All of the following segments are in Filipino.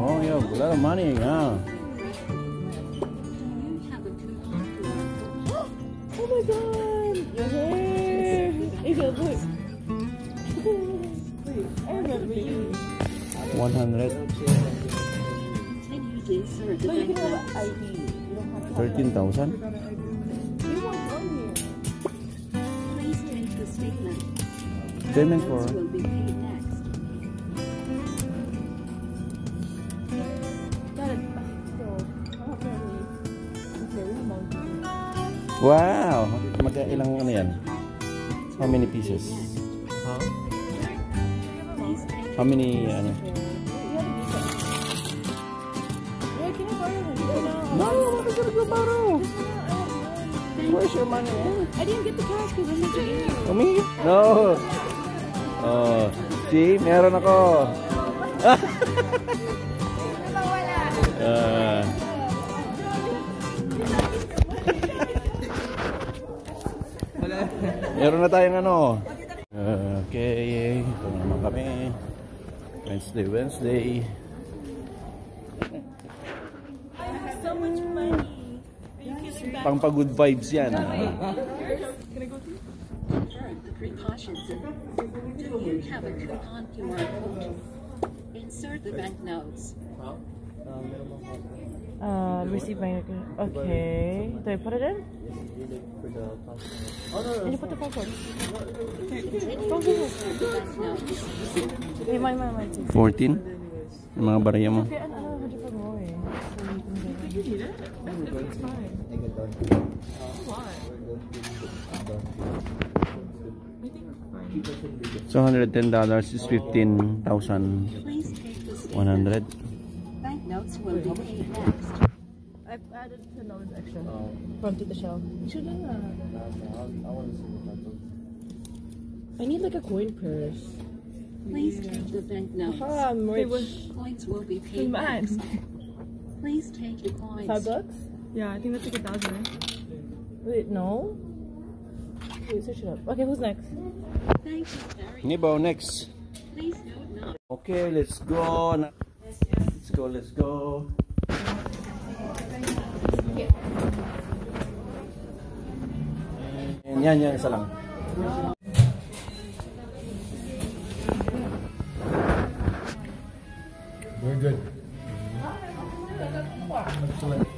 Oh, you have a lot of money, huh? Oh my god! Your hair! Ikaw, look. I remember you. 100. But you can have ID. You don't have to 13,000? You want one here. Please take the statement. Payment for... Will be paid next. Got it. So, I'll have to leave. Okay, we have monkey. Wow! Ilang ano yan? How many pieces? Huh? How many, ano? Yeah, can you borrow one? No, what is it to borrow? Where's your money? I didn't get the cash because I sent it to you. Me? No! Oh, see? Meron ako! Meron na tayong ano. Okay, ito naman kami. Wednesday. So much money. Pang pa-good vibes yan. The precautions. Do you have a coupon QR code? Insert the banknotes. Receive my... Okay. Do I put it in? And you put the password. Hey, mine. 14? Yung mga barya mo. Okay, ano, how do you put more in? So you can get it. It's fine. So $110 is 15,100. Please take the statement. Banknotes will be paid next. I've added $10 extra from to the shell. I need like a coin purse. Please take the banknotes. I'm rich. Coins will be paid next. Please take the coins. $5? Yeah, I think that's like 1,000. Wait, no. Wait, search it up. Okay, who's next? Thank you very much. Nibo, next. Please note now. Okay, let's go. Let's go. And yan, isa lang. Very good. Excellent.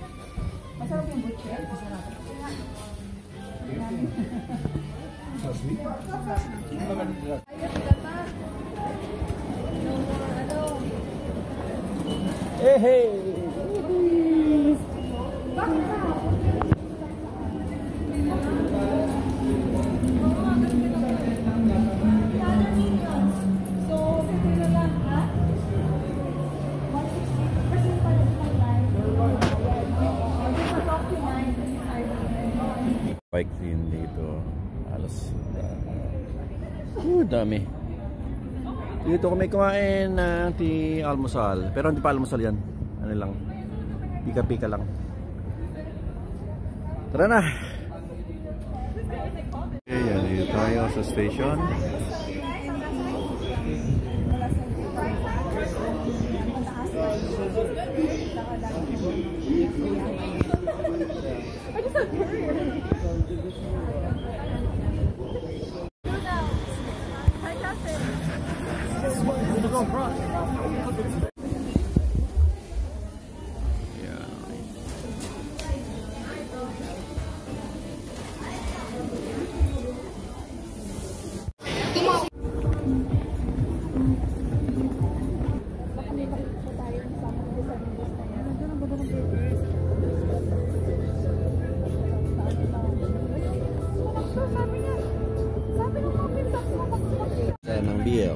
Hey! Bike din dito. Alas dami. Dito kami kumain ng almusal. Pero hindi pa almusal yan. Ano lang. Pika-pika lang. Tara na. Okay, yan. Dito tayo sa station. Ng BL.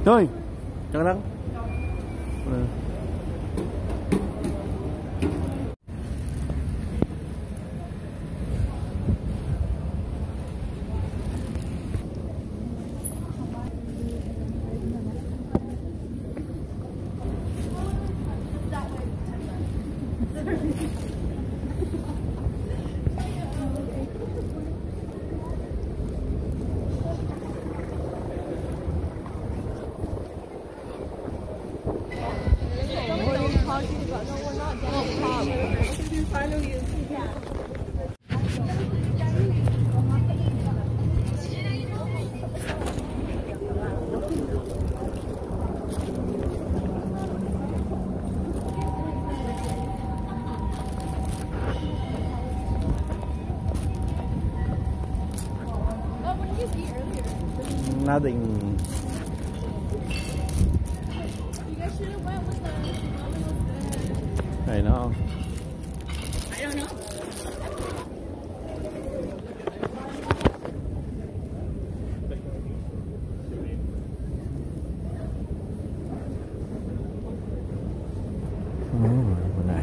Hoy! Tsaka lang. Nothing. You guys should have went with the I know. I don't know. Wala.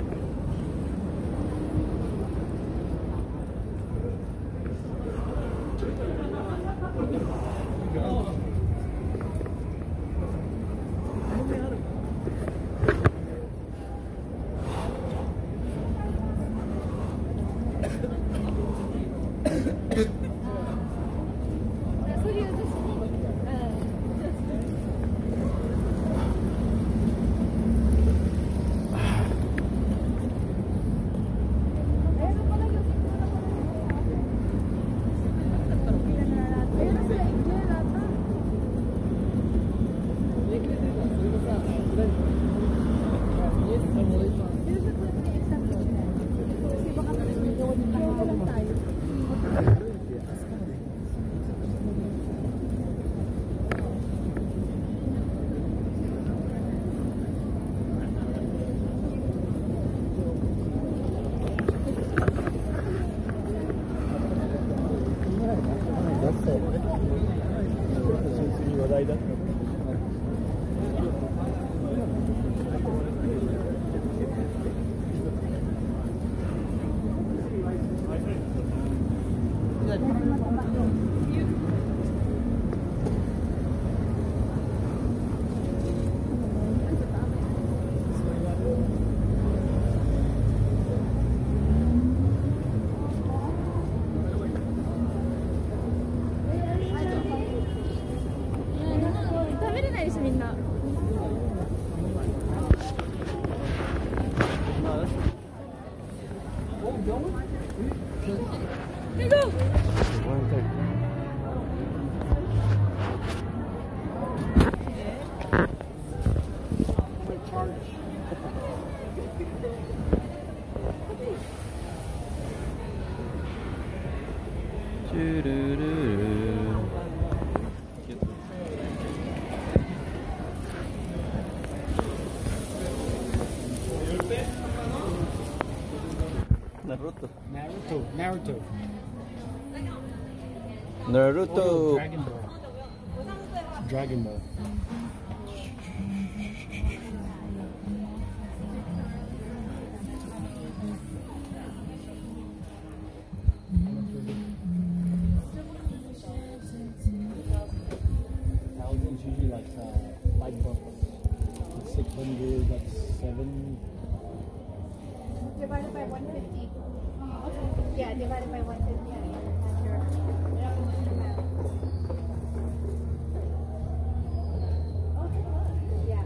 Naruto. Naruto. Oh, Dragon Ball. Dragon Ball. Thousands usually like $5. 600, that's 7. Divided by 150. Yeah, divided by 150. Yeah.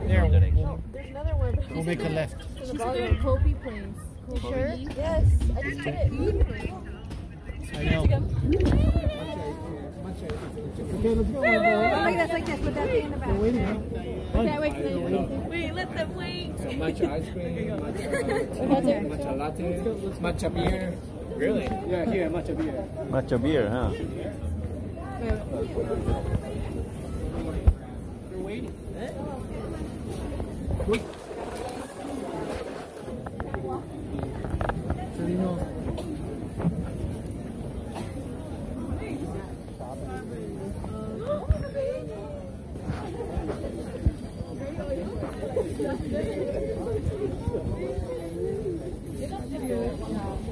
There, There's another one. we'll make a left. To the bottom. Kobe place. You sure? Yes. I just put it. I know. Okay, let's go. Like this, with that thing in the back. We're waiting, huh? Okay, wait, let them wait. So matcha ice cream, matcha latte, matcha beer. Really? Yeah, here, matcha beer. Matcha beer, huh? You're waiting.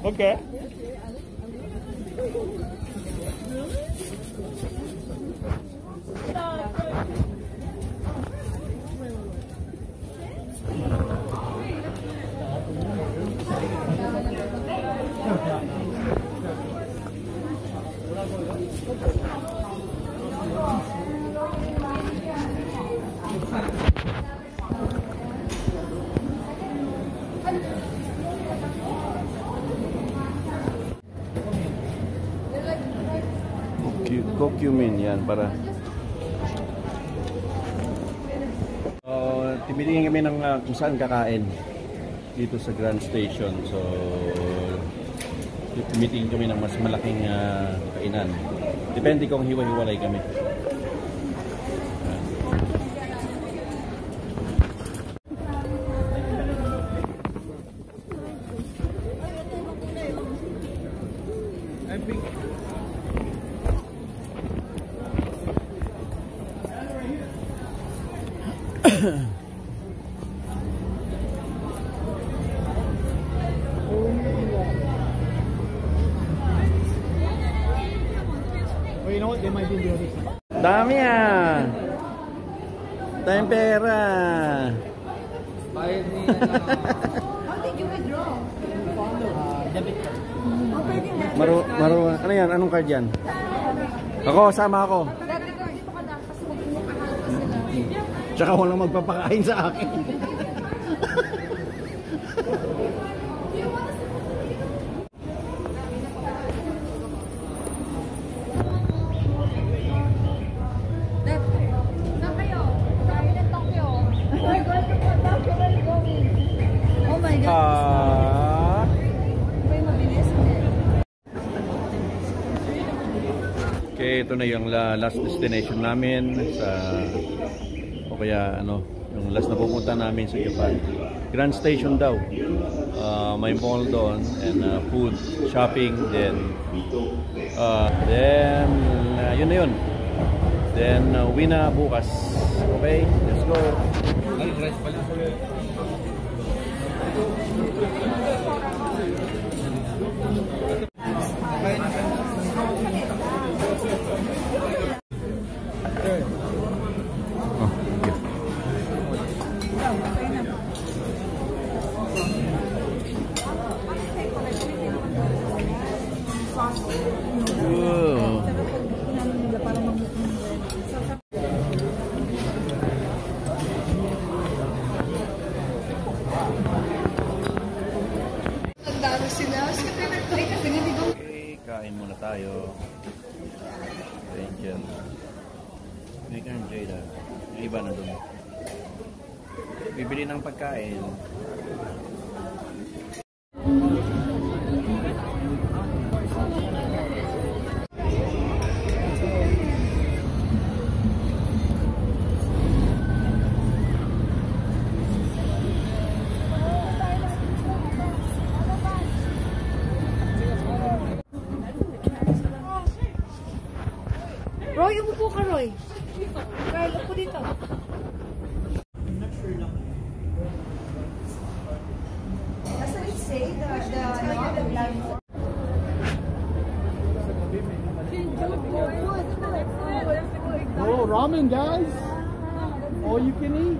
Okay. Kokyumin yan para timitingin kami ng kung saan kakain dito sa Grand Station. So timitingin kami ng mas malaking kainan. Depende kung hiwa-hiwalay kami. Well, you know what? They might be in the other side. Dami ah! Daming pera! Bayad ni How did you withdraw? Debit card. Ano yan? Anong card yan? Ako, sama ako. Dati ko, dito ka dapat kasi magmumukhaan ko sila. Tsaka walang magpapakain sa akin. Saan kayo? Tayo ng Tokyo. We're going to Tokyo. Where are you going? Oh my God. May mabilis. Okay, ito na yung last destination namin sa o kaya ano, yung last na pupunta namin sa Japan. Grand Station daw. May mall doon and food, shopping, then yun na yun. Then uwi na bukas. Okay, let's go. Okay, kain muna tayo. Angel. Make and Jada. Yung iba na dun. Bibili ng pagkain. Roy, umupo ka, Roy. Carl, upo dito. Doesn't it say the Oh, ramen, guys. All you can eat.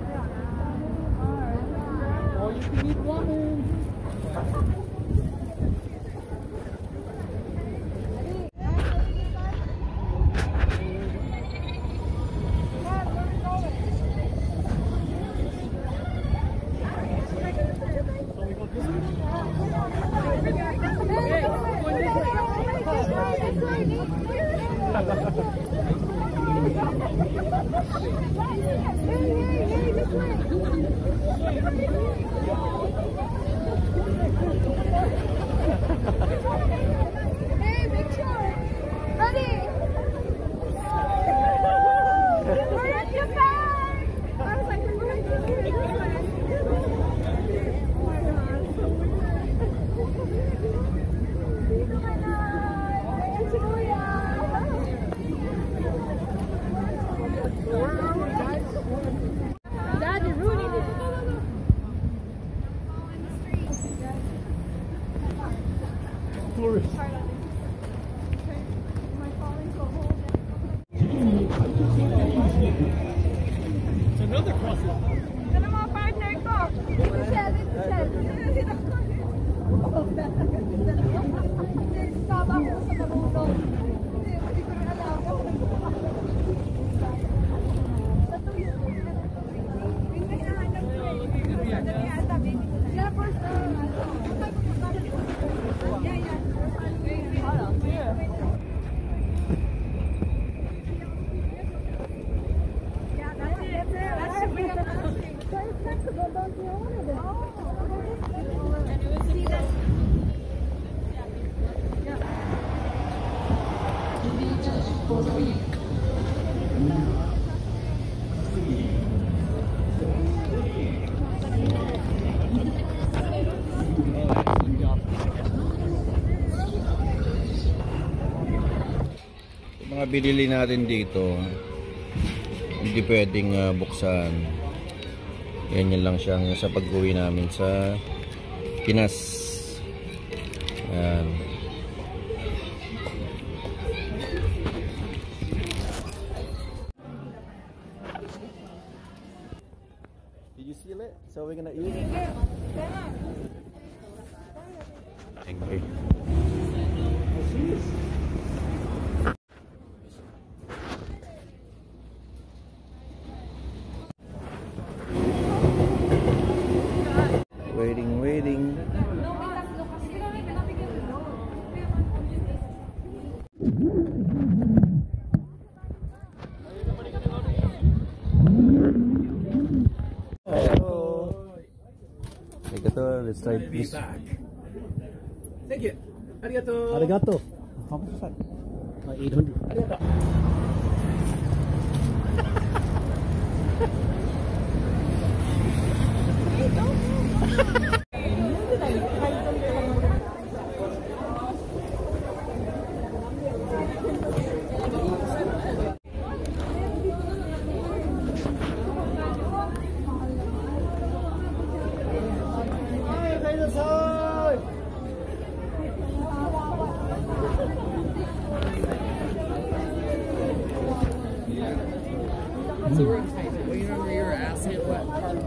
All you can eat ramen. Mga binili natin dito, hindi pwedeng buksan. Yan lang siyang sa pag-uwi namin sa Pinas. Ayan. Did you seal it? So we're gonna eat it? Thank you. Waiting. Hello. Let's try this. Thank you. Arigato. Arigato. How much is that? 800. Arigato. So we're excited. Well, you remember you were asking what part of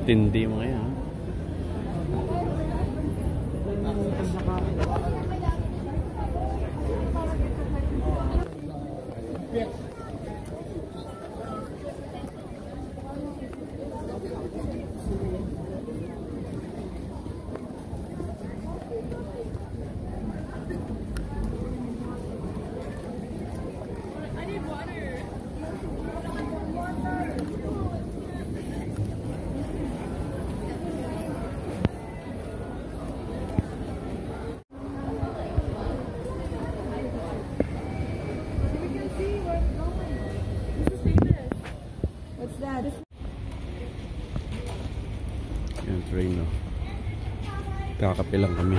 Tindi mo ngayon. I need water. What's that? Yan, train no. Kakape lang kami.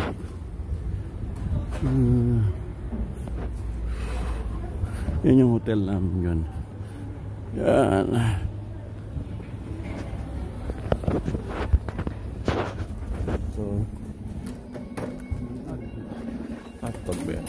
Yan yung hotel namin yun. Yan. So, hotdog ba yan?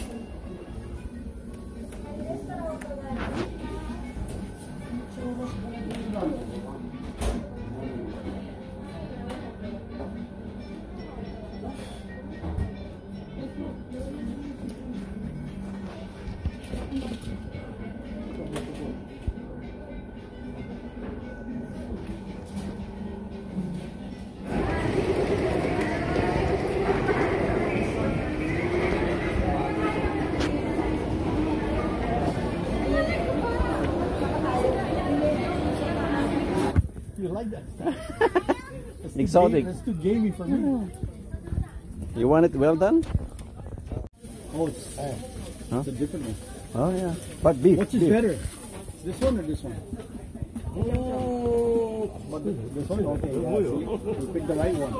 You like that? Exotic. That's too gamey for me. You want it well done? Oh, it's Huh? a different one. Oh yeah. But beef. Which is beef. better? This one or this one? Oh, but this one? Okay, yeah, see, you picked the right one.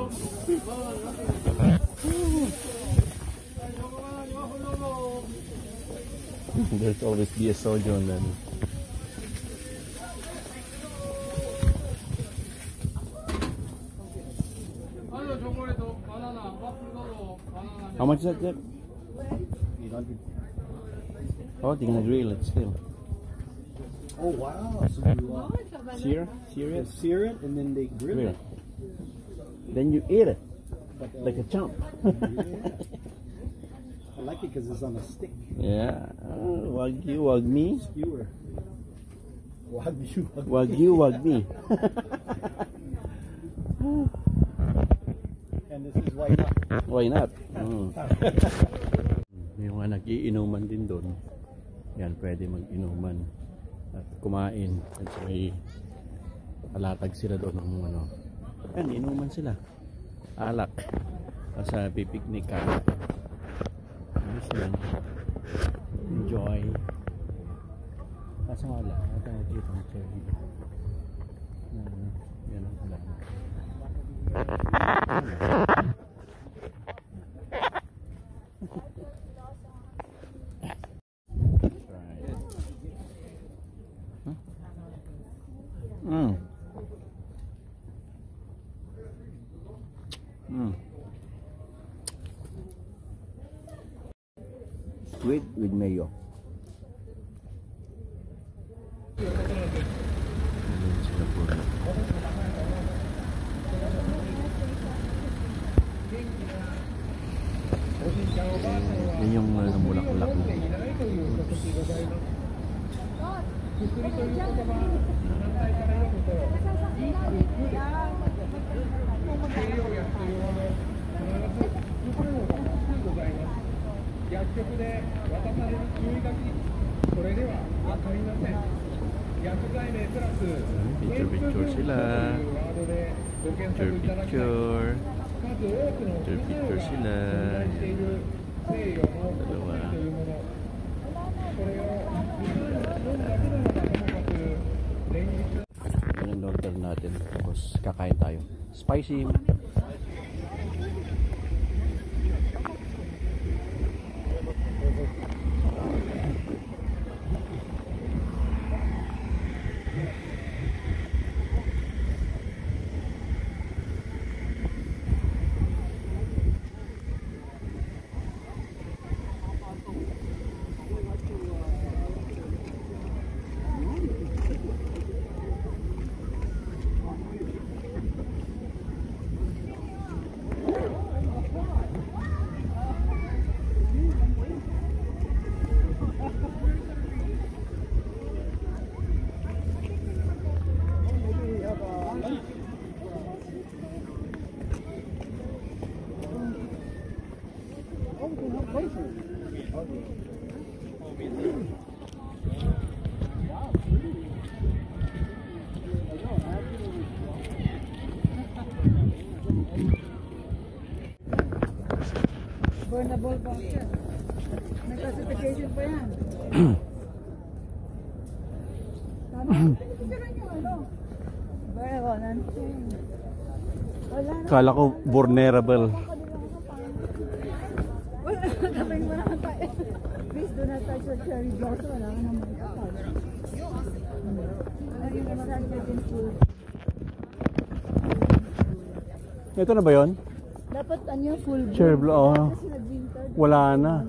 There's always be a sojourn then. How much is that, Jeff? 800. Oh, they're gonna grill it still. Oh, wow. So you Sear it? sear it and then they grill Grill. it. Then you eat it. Like a chump. I like it because it's on a stick. Yeah. Wagyu, wag me. Skewer. Wagyu. Wagyu, wag me. And this is why not. Why not? May mga nag-iinuman din doon. Yan, pwede mag-inuman at kumain. At may palatag sila doon ng ano. Yan, inuman sila. Alak. Basta pipiknik ka. Ayos lang. Enjoy. Kaso wala. Ito nakikita ng cherry. Yan ang pala. Sweet with mayo. Yan yung bulak-bulak. Picture sila. Picture sila. Dalawa. Yan ang order natin. Tapos kakain tayo. Spicy. Burnable box yan. May classification pa yan. Tama? Picturean nyo ano? Burnable. Wala na. Kala ko vulnerable. Wala na. Gabay mo naman tayo. Please do not touch your cherry blossom. Wala ka naman kakag. Wala yung masarap food. Ito na ba yun? Dapat ano full bloom. Cherry blossom. Wala na.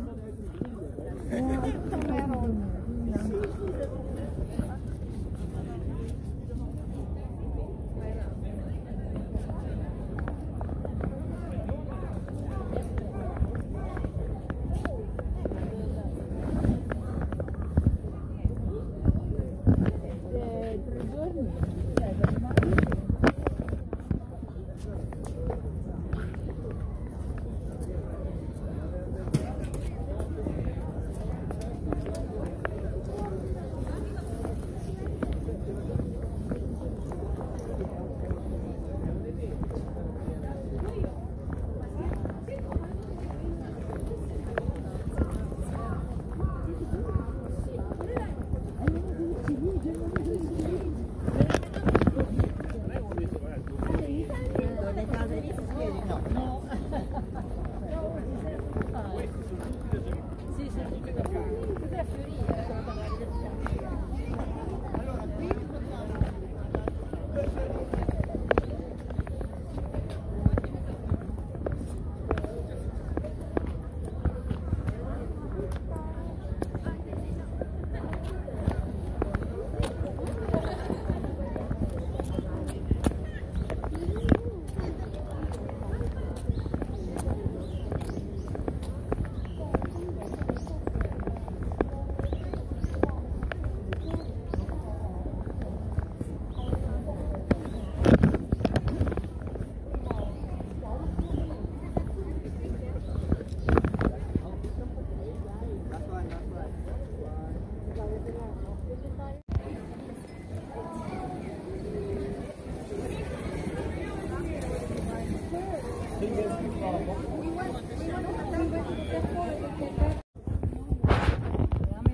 May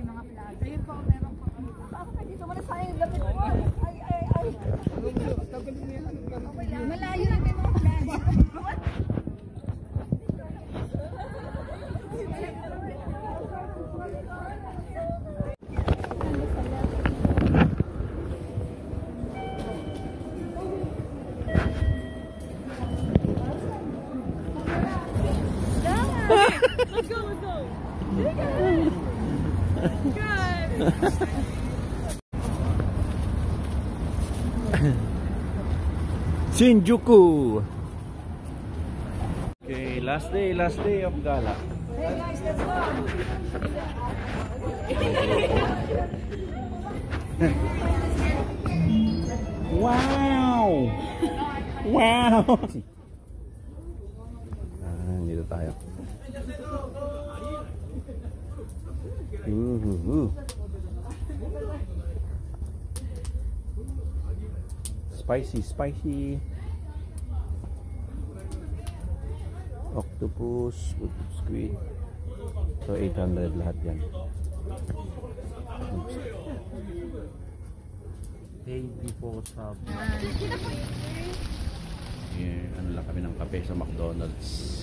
mga flag. Ayun pa, meron pa. Ako pa dito, wala sayang lapit ko. Ay. Malayo na may mga flag. Let's go, let's go. Good. Shinjuku. Okay, last day of gala. Hey guys, let's go. Wow! Wow! Dito tayo. Spicy. Octopus, squid. So 800 lahat yan. Pay before sub. Ano lang kami ng kape sa McDonald's.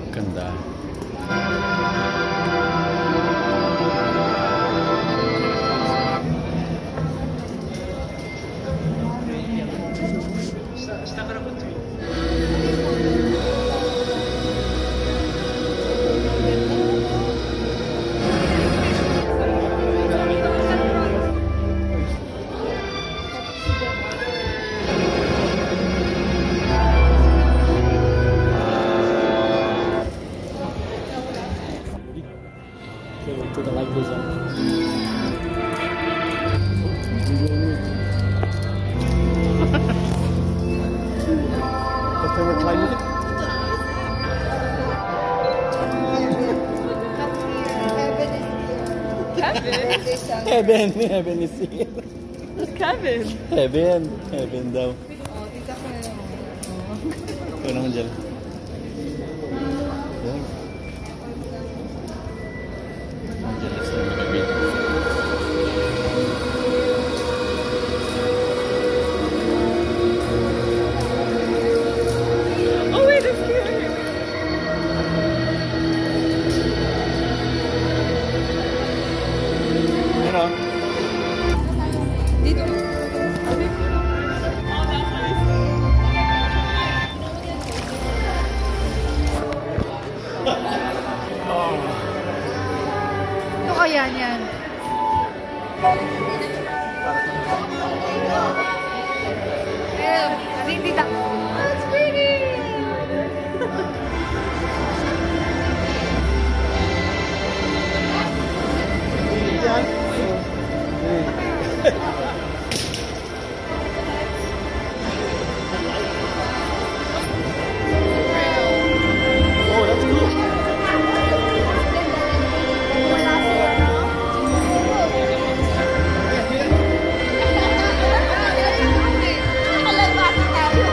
Ganda. To the light goes on. Just over climate. Kevin? Heaven is here. Who's Kevin? Heaven daw. Ito naman dyan. Jealous na makabit. Oh wait, it's here. Ano? Dito. Ito kaya yan. Hindi na. That's pretty. Oh, that's cool. Wala siya, no? Kalabasa tayo.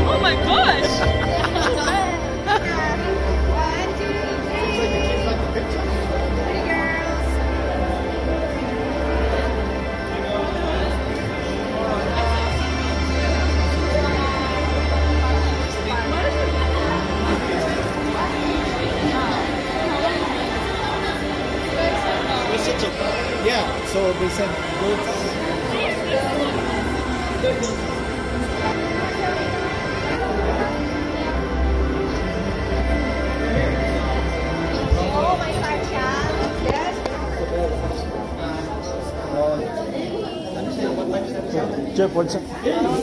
Oh my gosh! Yeah, so they said goats. Oh, may start siya. Yes. Jeff, what's up? Oh,